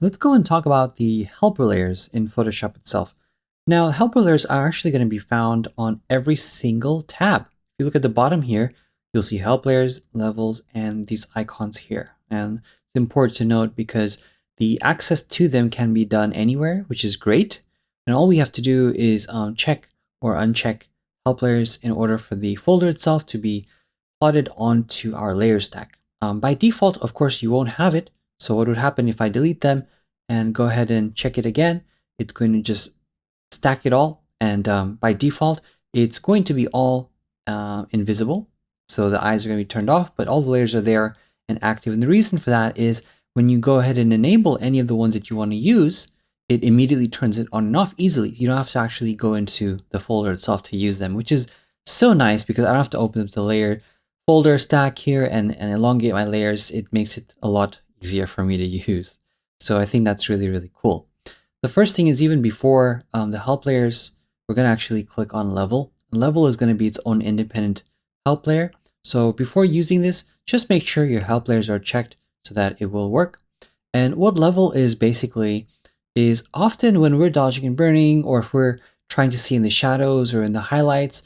let's go and talk about the helper layers in Photoshop itself. Now, helper layers are actually going to be found on every single tab. If you look at the bottom here, you'll see help layers, levels, and these icons here. And it's important to note because the access to them can be done anywhere, which is great. And all we have to do is check or uncheck help layers in order for the folder itself to be plotted onto our layer stack. By default, of course, you won't have it. So what would happen if I delete them and go ahead and check it again? It's going to just stack it all. And by default, it's going to be all invisible. So the eyes are going to be turned off, but all the layers are there and active. And the reason for that is when you go ahead and enable any of the ones that you want to use, it immediately turns it on and off easily. You don't have to actually go into the folder itself to use them, which is so nice because I don't have to open up the layer folder stack here and elongate my layers. It makes it a lot easier for me to use. So I think that's really, really cool. The first thing is even before the help layers, we're going to actually click on level. Level is going to be its own independent help layer. So before using this, just make sure your help layers are checked so that it will work. And what level is basically is often when we're dodging and burning, or if we're trying to see in the shadows or in the highlights,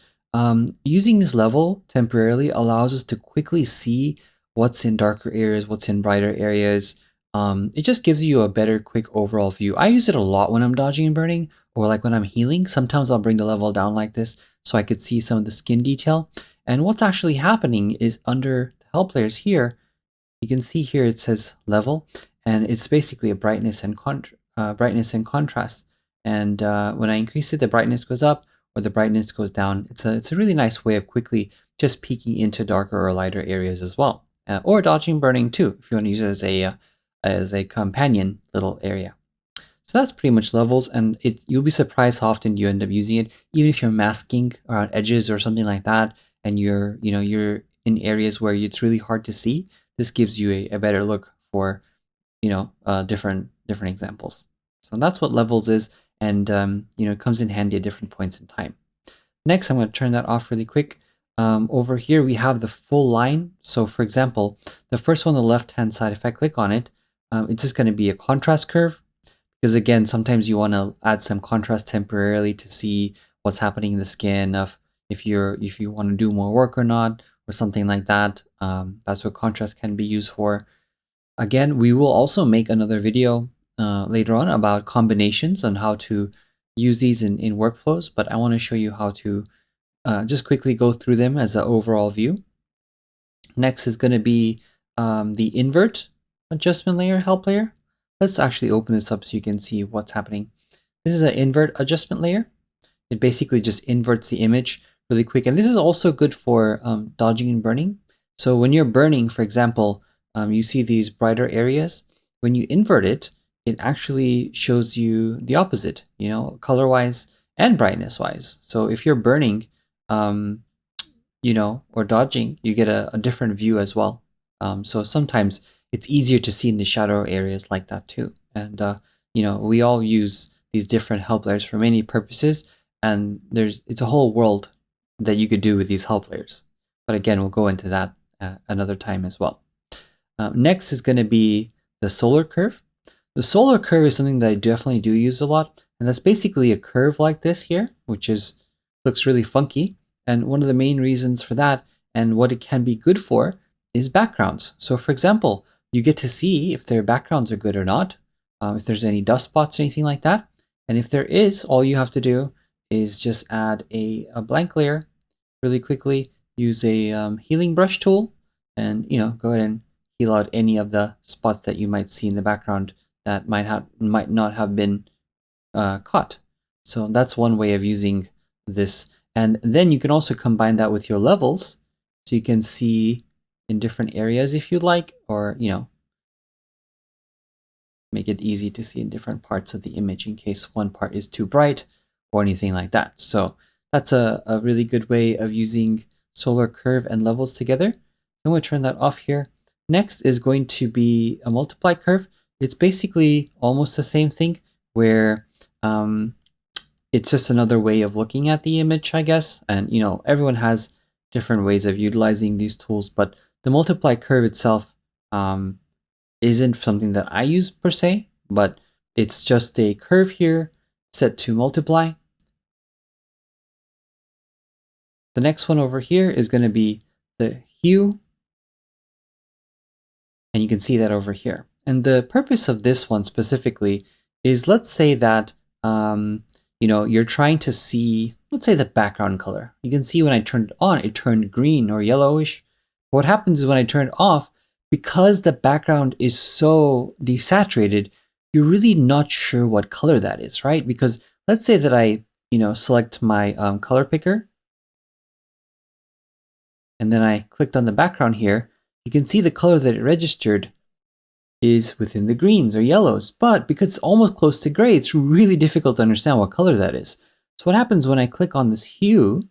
using this level temporarily allows us to quickly see what's in darker areas, what's in brighter areas. It just gives you a better quick overall view. I use it a lot when I'm dodging and burning, or like when I'm healing. Sometimes I'll bring the level down like this so I could see some of the skin detail. And what's actually happening is under the help layers here, you can see here it says level, and it's basically a brightness and contrast. And when I increase it, the brightness goes up or the brightness goes down. It's a really nice way of quickly just peeking into darker or lighter areas as well, or dodging and burning too, if you want to use it as a companion little area. So that's pretty much levels, and you'll be surprised how often you end up using it, even if you're masking around edges or something like that, and you're in areas where it's really hard to see. This gives you a better look for different examples. So that's what levels is, and it comes in handy at different points in time. Next, I'm going to turn that off really quick. Over here we have the full line. So for example, the first one on the left hand side, if I click on it, it's just going to be a contrast curve, because again, sometimes you want to add some contrast temporarily to see what's happening in the skin, of if you want to do more work or not, or something like that. That's what contrast can be used for. Again, we will also make another video later on about combinations and how to use these in workflows, but I want to show you how to just quickly go through them as an overall view. Next is going to be the invert adjustment layer, help layer. Let's actually open this up so you can see what's happening. This is an invert adjustment layer. It basically just inverts the image really quick. And this is also good for dodging and burning. So when you're burning, for example, you see these brighter areas. When you invert it, it actually shows you the opposite, color-wise and brightness-wise. So if you're burning, or dodging, you get a different view as well. So sometimes it's easier to see in the shadow areas like that too. And we all use these different help layers for many purposes, and it's a whole world that you could do with these help layers. But again, we'll go into that another time as well. Next is going to be the solar curve. The solar curve is something that I definitely do use a lot, and that's basically a curve like this here, which looks really funky. And one of the main reasons for that and what it can be good for is backgrounds. So for example, you get to see if their backgrounds are good or not, if there's any dust spots or anything like that. And if there is, all you have to do is just add a blank layer really quickly, use a healing brush tool, and go ahead and heal out any of the spots that you might see in the background that might not have been caught. So that's one way of using this. And then you can also combine that with your levels, so you can see in different areas if you like, or make it easy to see in different parts of the image in case one part is too bright or anything like that. So that's a really good way of using solar curve and levels together. I'm going to turn that off here. Next is going to be a multiply curve. It's basically almost the same thing, where it's just another way of looking at the image, I guess. And everyone has different ways of utilizing these tools, but the multiply curve itself isn't something that I use per se, but it's just a curve here set to multiply. The next one over here is going to be the hue, and you can see that over here. And the purpose of this one specifically is, let's say that you're trying to see, let's say, the background color. You can see when I turned it on, it turned green or yellowish. What happens is when I turn it off, because the background is so desaturated, you're really not sure what color that is, right? Because let's say that I, select my color picker, and then I clicked on the background here, you can see the color that it registered is within the greens or yellows, but because it's almost close to gray, it's really difficult to understand what color that is. So what happens when I click on this hue,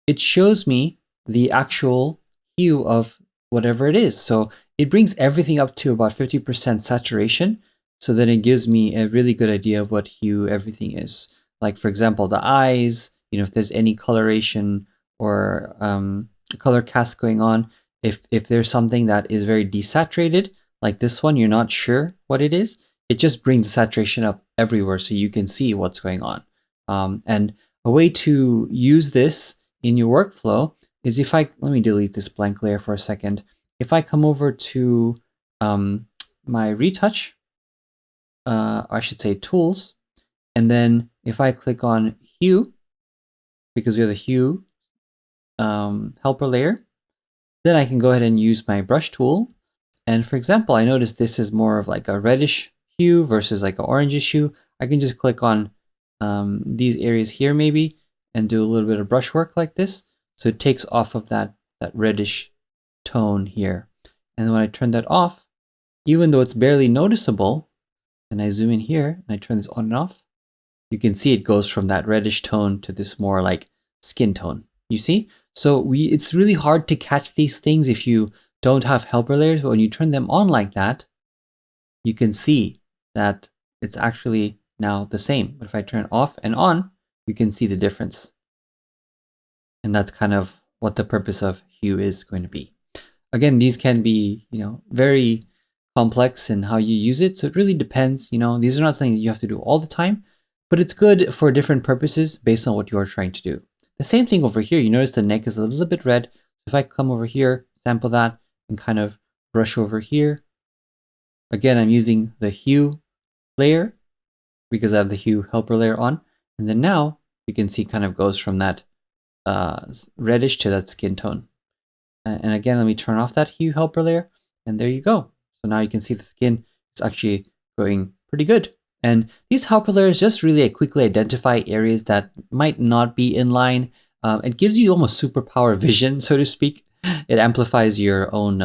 it shows me the actual hue of whatever it is. So it brings everything up to about 50% saturation. So then it gives me a really good idea of what hue everything is. Like, for example, the eyes, if there's any coloration or color cast going on, if there's something that is very desaturated, like this one, you're not sure what it is, it just brings the saturation up everywhere so you can see what's going on. And a way to use this in your workflow is let me delete this blank layer for a second. If I come over to my retouch, I should say tools, and then if I click on hue, because we have the hue helper layer, then I can go ahead and use my brush tool. And for example, I noticed this is more of like a reddish hue versus like an orangish hue. I can just click on these areas here maybe and do a little bit of brush work like this. So it takes off of that reddish tone here. And when I turn that off, even though it's barely noticeable, and I zoom in here and I turn this on and off, you can see it goes from that reddish tone to this more like skin tone. You see? So it's really hard to catch these things if you don't have helper layers, but when you turn them on like that, you can see that it's actually now the same. But if I turn it off and on, you can see the difference. And that's kind of what the purpose of hue is going to be. Again, these can be, very complex in how you use it. So it really depends. These are not something that you have to do all the time, but it's good for different purposes based on what you are trying to do. The same thing over here. You notice the neck is a little bit red. If I come over here, sample that, and kind of brush over here. Again, I'm using the hue layer because I have the hue helper layer on. And then now you can see kind of goes from that reddish to that skin tone. And again, let me turn off that hue helper layer, and there you go. So now you can see the skin is actually going pretty good. And these helper layers just really quickly identify areas that might not be in line. It gives you almost superpower vision, so to speak. It amplifies your own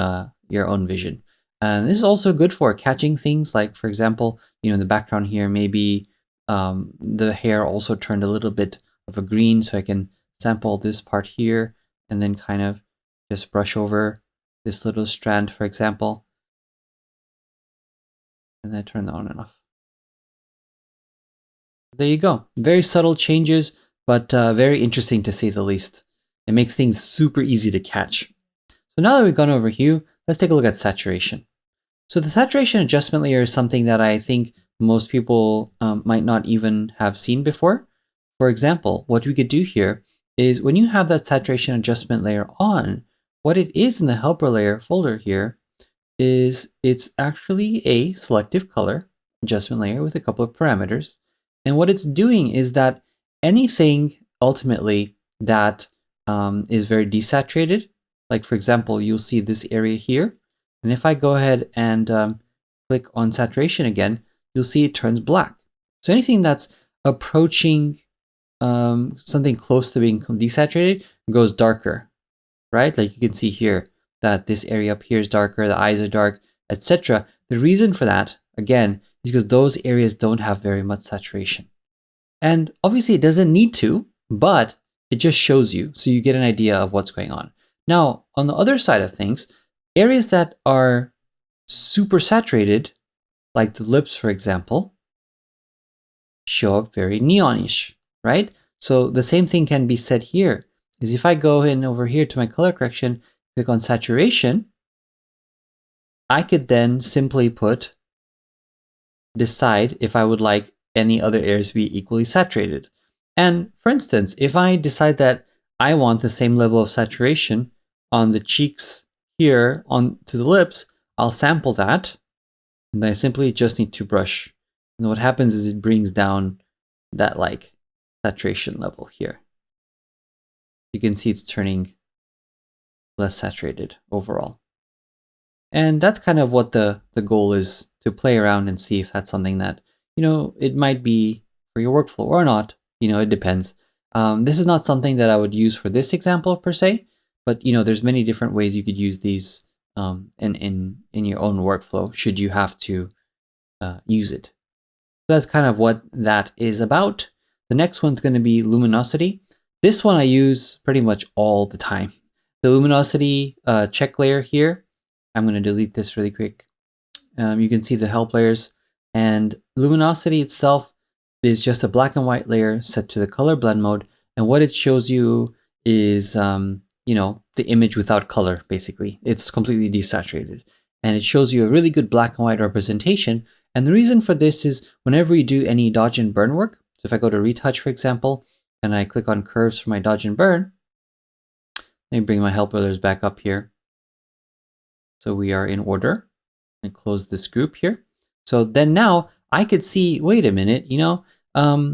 vision. And this is also good for catching things like, for example, in the background here, maybe the hair also turned a little bit of a green, so I can sample this part here and then kind of just brush over this little strand, for example, and then turn that on and off. There you go. Very subtle changes, but very interesting to say the least. It makes things super easy to catch. So now that we've gone over hue, let's take a look at saturation. So the saturation adjustment layer is something that I think most people might not even have seen before. For example, what we could do here is when you have that saturation adjustment layer on, what it is in the helper layer folder here is it's actually a selective color adjustment layer with a couple of parameters. And what it's doing is that anything ultimately that is very desaturated, like for example, you'll see this area here. And if I go ahead and click on saturation again, you'll see it turns black. So anything that's approaching something close to being desaturated goes darker, right? Like you can see here that this area up here is darker, the eyes are dark, etc. The reason for that, again, is because those areas don't have very much saturation. And obviously it doesn't need to, but it just shows you, so you get an idea of what's going on. Now, on the other side of things, areas that are super saturated, like the lips, for example, show up very neonish, right? So the same thing can be said here, is if I go in over here to my color correction, click on saturation, I could then simply put decide if I would like any other areas to be equally saturated. And for instance, if I decide that I want the same level of saturation on the cheeks here on to the lips, I'll sample that. And I simply just need to brush. And what happens is it brings down that like saturation level here. You can see it's turning less saturated overall. And that's kind of what the goal is, to play around and see if that's something that, it might be for your workflow or not. It depends. This is not something that I would use for this example per se, but there's many different ways you could use these in your own workflow should you have to use it. So that's kind of what that is about. The next one's going to be luminosity. This one I use pretty much all the time. The luminosity check layer here. I'm going to delete this really quick. You can see the help layers, and luminosity itself is just a black and white layer set to the color blend mode. And what it shows you is, the image without color, basically. It's completely desaturated. And it shows you a really good black and white representation. And the reason for this is whenever you do any dodge and burn work, so if I go to retouch, for example, and I click on curves for my dodge and burn, let me bring my help layers back up here. So we are in order. And close this group here. So then now I could see, wait a minute,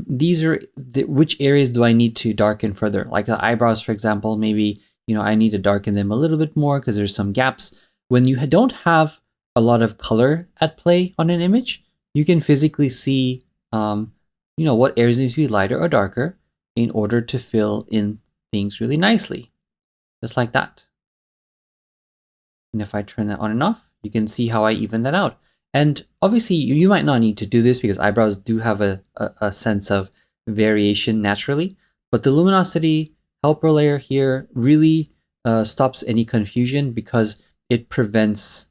these are which areas do I need to darken further? Like the eyebrows, for example, maybe, I need to darken them a little bit more because there's some gaps. When you don't have a lot of color at play on an image, you can physically see, what areas need to be lighter or darker in order to fill in things really nicely, just like that. And if I turn that on and off, you can see how I even that out. And obviously you might not need to do this because eyebrows do have a sense of variation naturally, but the luminosity helper layer here really stops any confusion because it prevents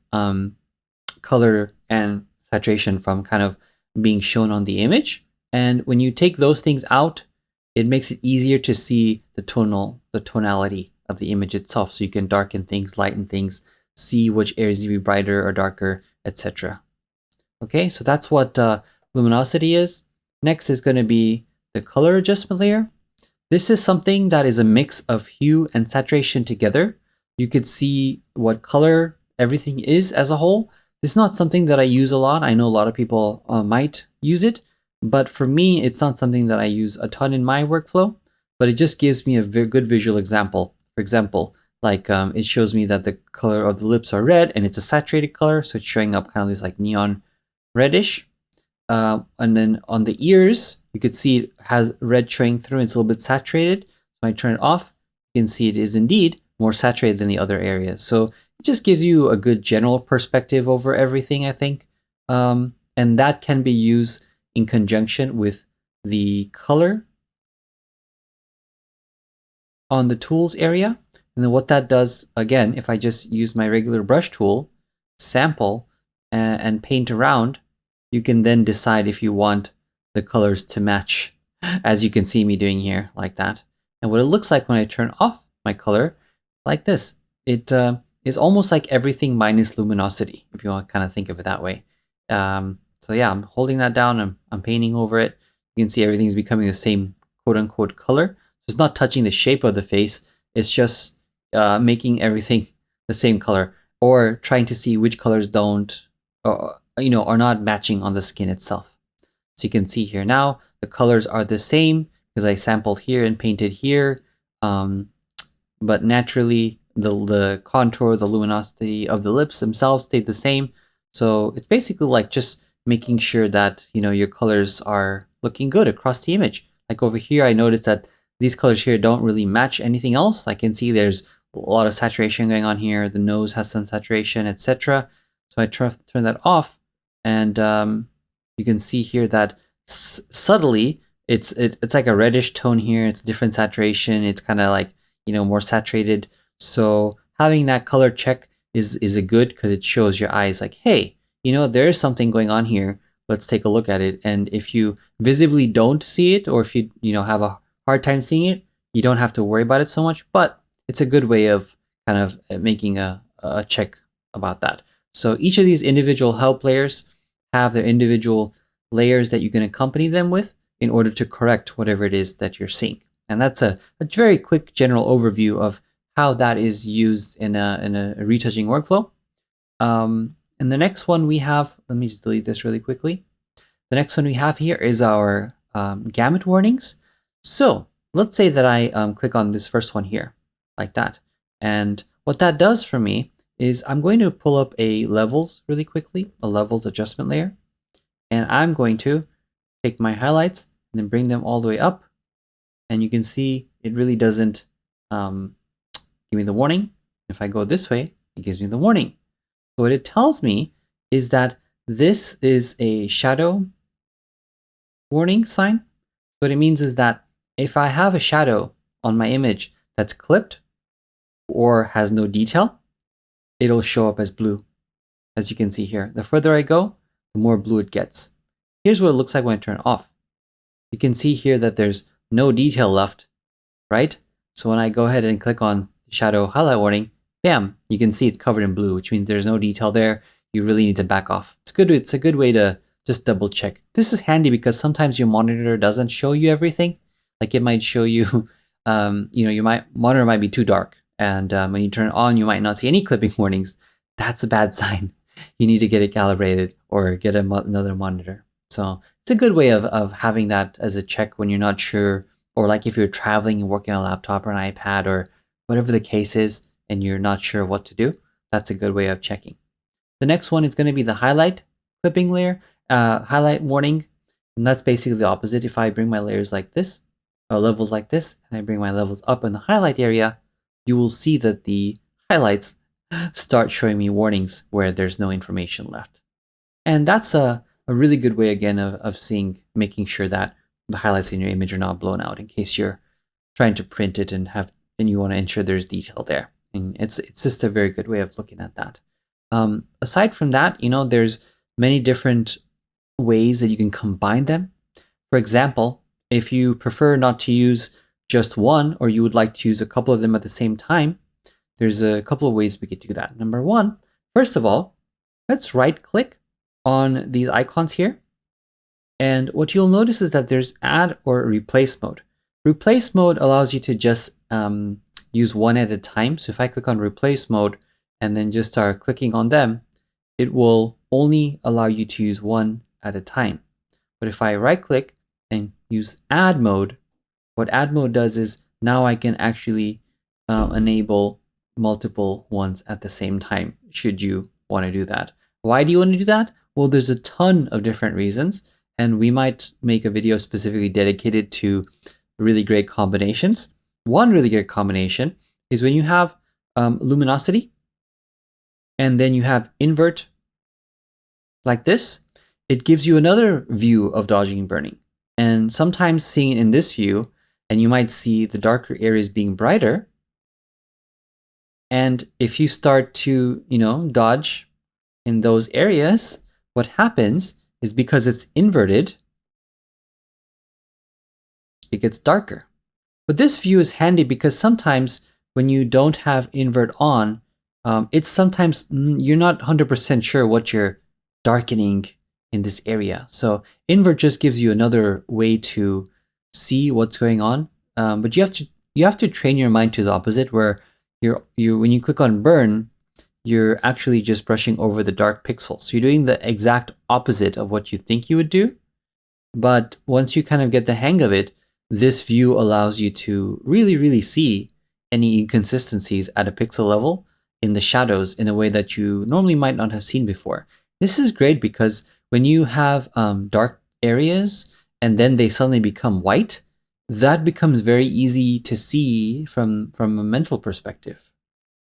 color and saturation from kind of being shown on the image. And when you take those things out, it makes it easier to see the tonality of the image itself. So you can darken things, lighten things, see which areas need to be brighter or darker, etc. Okay, so that's what luminosity is. Next is going to be the color adjustment layer. This is something that is a mix of hue and saturation together. You could see what color everything is as a whole. This is not something that I use a lot. I know a lot of people might use it, but for me, it's not something that I use a ton in my workflow, but it just gives me a very good visual example. For example, like it shows me that the color of the lips are red and it's a saturated color. So it's showing up kind of this like neon reddish. And then on the ears, you could see it has red showing through and it's a little bit saturated. So I turn it off, you can see it is indeed more saturated than the other areas. So it just gives you a good general perspective over everything, I think. And that can be used in conjunction with the color on the tools area. And then what that does, again, if I just use my regular brush tool, sample, and paint around, you can then decide if you want the colors to match, as you can see me doing here, like that. And what it looks like when I turn off my color, like this, it is almost like everything minus luminosity, if you want to kind of think of it that way. So yeah, I'm holding that down, I'm painting over it. You can see everything's becoming the same quote-unquote color. So it's not touching the shape of the face, it's just making everything the same color, or trying to see which colors are not matching on the skin itself. So you can see here now the colors are the same because I sampled here and painted here, but naturally the contour, the luminosity of the lips themselves stayed the same. So it's basically like just making sure that your colors are looking good across the image. Like over here, I noticed that these colors here don't really match anything else. I can see there's a lot of saturation going on here. The nose has some saturation, etc. So I turn that off, and you can see here that subtly it's like a reddish tone here. It's different saturation. It's kind of like more saturated. So having that color check is a good, because it shows your eyes like, hey, there is something going on here. Let's take a look at it. And if you visibly don't see it, or if you have a hard time seeing it, you don't have to worry about it so much. But it's a good way of kind of making a check about that. So each of these individual help layers have their individual layers that you can accompany them with in order to correct whatever it is that you're seeing. And that's a very quick general overview of how that is used in a retouching workflow. And the next one we have, let me just delete this really quickly. The next one we have here is our gamut warnings. So let's say that I click on this first one here, like that. And what that does for me is I'm going to pull up a levels really quickly, a levels adjustment layer. And I'm going to take my highlights and then bring them all the way up. And you can see it really doesn't give me the warning. If I go this way, it gives me the warning. So what it tells me is that this is a shadow warning sign. What it means is that if I have a shadow on my image that's clipped or has no detail, it'll show up as blue. As you can see here, the further I go, the more blue it gets. Here's what it looks like when I turn it off. You can see here that there's no detail left, right? So when I go ahead and click on shadow highlight warning, bam, you can see it's covered in blue, which means there's no detail there. You really need to back off. It's a good way to just double check. This is handy because sometimes your monitor doesn't show you everything. Like it might show you, your monitor might be too dark. And when you turn it on, you might not see any clipping warnings. That's a bad sign. You need to get it calibrated or get another monitor. So it's a good way of having that as a check when you're not sure, or like if you're traveling and working on a laptop or an iPad or whatever the case is, and you're not sure what to do. That's a good way of checking. The next one is going to be the highlight clipping layer, highlight warning. And that's basically the opposite. If I bring my layers like this, or levels like this, and I bring my levels up in the highlight area, you will see that the highlights start showing me warnings where there's no information left. And that's a really good way, again, of making sure that the highlights in your image are not blown out in case you're trying to print it and you want to ensure there's detail there. And it's just a very good way of looking at that. Aside from that, there's many different ways that you can combine them. For example, if you prefer not to use just one, or you would like to use a couple of them at the same time, there's a couple of ways we could do that. Number one, first of all, let's right click on these icons here. And what you'll notice is that there's add or replace mode. Replace mode allows you to just use one at a time. So if I click on replace mode and then just start clicking on them, it will only allow you to use one at a time. But if I right click and use add mode, what add mode does is now I can actually enable multiple ones at the same time, should you want to do that. Why do you want to do that? Well, there's a ton of different reasons, and we might make a video specifically dedicated to really great combinations. One really great combination is when you have luminosity, and then you have invert like this, it gives you another view of dodging and burning. And sometimes seeing it in this view, and you might see the darker areas being brighter. And if you start to, dodge in those areas, what happens is because it's inverted, it gets darker. But this view is handy because sometimes when you don't have invert on, it's sometimes you're not 100% sure what you're darkening in this area. So invert just gives you another way to see what's going on. But you have to train your mind to the opposite, where when you click on burn, you're actually just brushing over the dark pixels. So you're doing the exact opposite of what you think you would do. But once you kind of get the hang of it, this view allows you to really, really see any inconsistencies at a pixel level in the shadows in a way that you normally might not have seen before. This is great because when you have dark areas and then they suddenly become white, that becomes very easy to see from a mental perspective.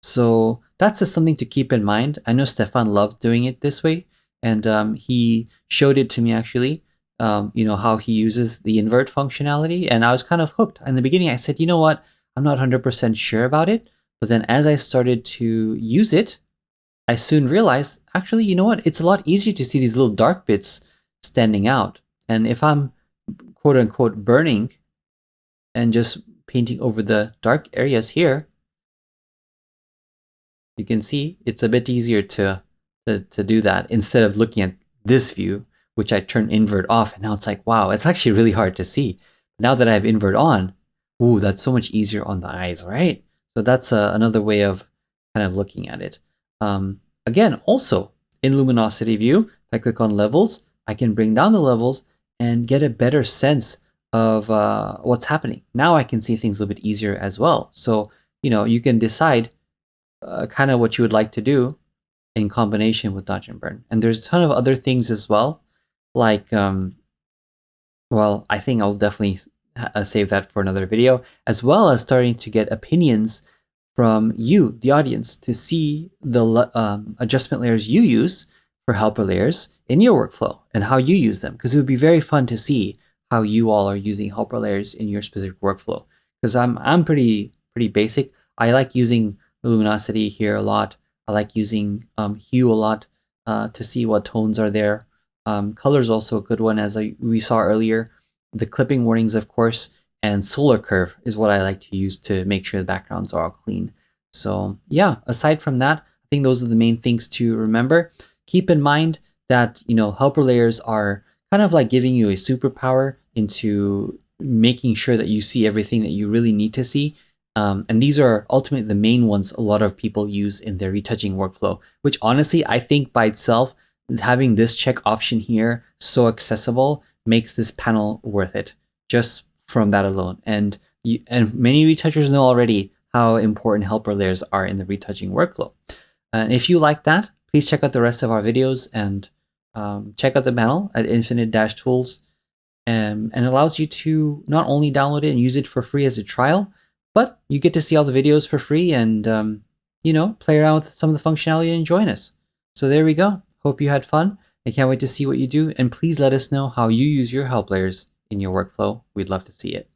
So that's just something to keep in mind. I know Stefan loves doing it this way, and he showed it to me actually, how he uses the invert functionality, and I was kind of hooked. In the beginning, I said, you know what, I'm not 100% sure about it, but then as I started to use it, I soon realized, actually, you know what, it's a lot easier to see these little dark bits standing out. And if I'm quote unquote burning and just painting over the dark areas here, you can see it's a bit easier to do that instead of looking at this view, which I turned invert off, and now it's like, wow, it's actually really hard to see. Now that I have invert on, ooh, that's so much easier on the eyes, right? So that's another way of kind of looking at it. Again, also in luminosity view, if I click on levels, I can bring down the levels and get a better sense of what's happening. Now I can see things a little bit easier as well. So, you can decide kind of what you would like to do in combination with dodge and burn. And there's a ton of other things as well, like, well, I think I'll definitely save that for another video, as well as starting to get opinions from you, the audience, to see the adjustment layers you use for helper layers in your workflow and how you use them. Because it would be very fun to see how you all are using helper layers in your specific workflow. Because I'm pretty basic. I like using luminosity here a lot. I like using hue a lot to see what tones are there. Color is also a good one, as we saw earlier. The clipping warnings, of course, and solar curve is what I like to use to make sure the backgrounds are all clean. So yeah, aside from that, I think those are the main things to remember. Keep in mind that, helper layers are kind of like giving you a superpower into making sure that you see everything that you really need to see. And these are ultimately the main ones a lot of people use in their retouching workflow, which honestly, I think by itself, having this check option here so accessible makes this panel worth it just from that alone. And many retouchers know already how important helper layers are in the retouching workflow. And if you like that, please check out the rest of our videos and check out the panel at infinite-tools. And it allows you to not only download it and use it for free as a trial, but you get to see all the videos for free and, play around with some of the functionality and join us. So there we go. Hope you had fun. I can't wait to see what you do. And please let us know how you use your help layers in your workflow. We'd love to see it.